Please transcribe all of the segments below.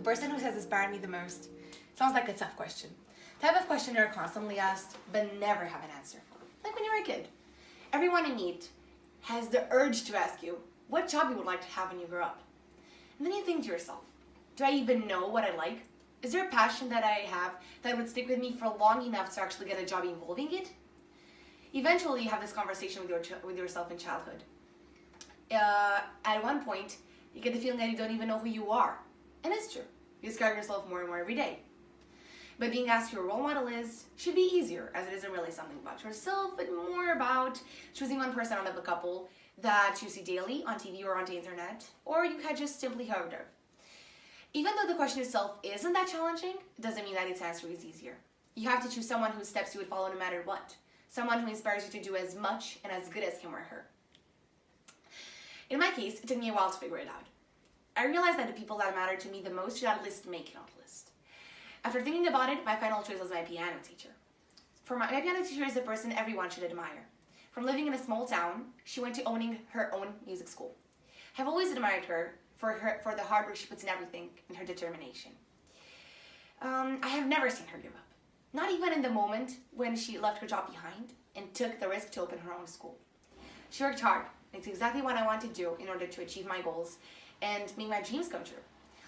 person who has inspired me the most sounds like a tough question. Type of question you're constantly asked, but never have an answer for. Like when you were a kid. Everyone you meet has the urge to ask you what job you would like to have when you grow up. And then you think to yourself, do I even know what I like? Is there a passion that I have that would stick with me for long enough to actually get a job involving it? Eventually you have this conversation with yourself in childhood. At one point, you get the feeling that you don't even know who you are. And it's true. You discover yourself more and more every day. But being asked who your role model is should be easier, as it isn't really something about yourself, but more about choosing one person out of a couple that you see daily on TV or on the internet, or you had just simply heard of. Even though the question itself isn't that challenging, it doesn't mean that its answer is easier. You have to choose someone whose steps you would follow no matter what. Someone who inspires you to do as much and as good as him or her. In my case, it took me a while to figure it out. I realized that the people that matter to me the most should at least make it on the list. After thinking about it, my final choice was my piano teacher. My piano teacher is a person everyone should admire. From living in a small town, she went to owning her own music school. I've always admired her for the hard work she puts in everything and her determination. I have never seen her give up. Not even in the moment when she left her job behind and took the risk to open her own school. She worked hard. It's exactly what I want to do in order to achieve my goals and make my dreams come true.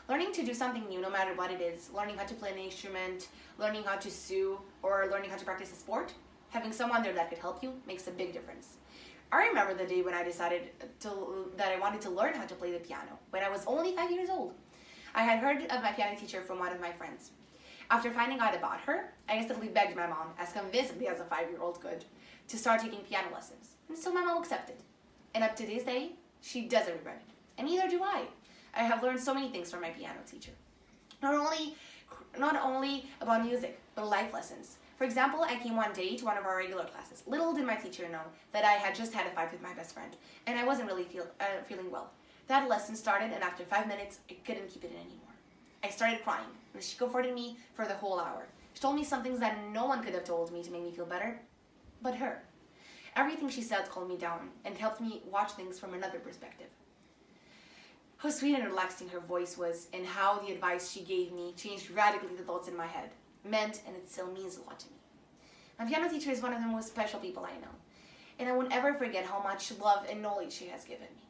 Learning to do something new, no matter what it is, learning how to play an instrument, learning how to sew, or learning how to practice a sport, having someone there that could help you makes a big difference. I remember the day when I decided that I wanted to learn how to play the piano, when I was only 5 years old. I had heard of my piano teacher from one of my friends. After finding out about her, I instantly begged my mom, as convincingly as a 5-year-old could, to start taking piano lessons. And so my mom accepted. And up to this day, she doesn't regret it. And neither do I. I have learned so many things from my piano teacher. Not only about music, but life lessons. For example, I came one day to one of our regular classes. Little did my teacher know that I had just had a fight with my best friend, and I wasn't really feeling well. That lesson started, and after 5 minutes, I couldn't keep it in anymore. I started crying, and she comforted me for the whole hour. She told me some things that no one could have told me to make me feel better, but her. Everything she said calmed me down and helped me watch things from another perspective. How sweet and relaxing her voice was, and how the advice she gave me changed radically the thoughts in my head. Meant, and it still means a lot to me. My piano teacher is one of the most special people I know, and I won't ever forget how much love and knowledge she has given me.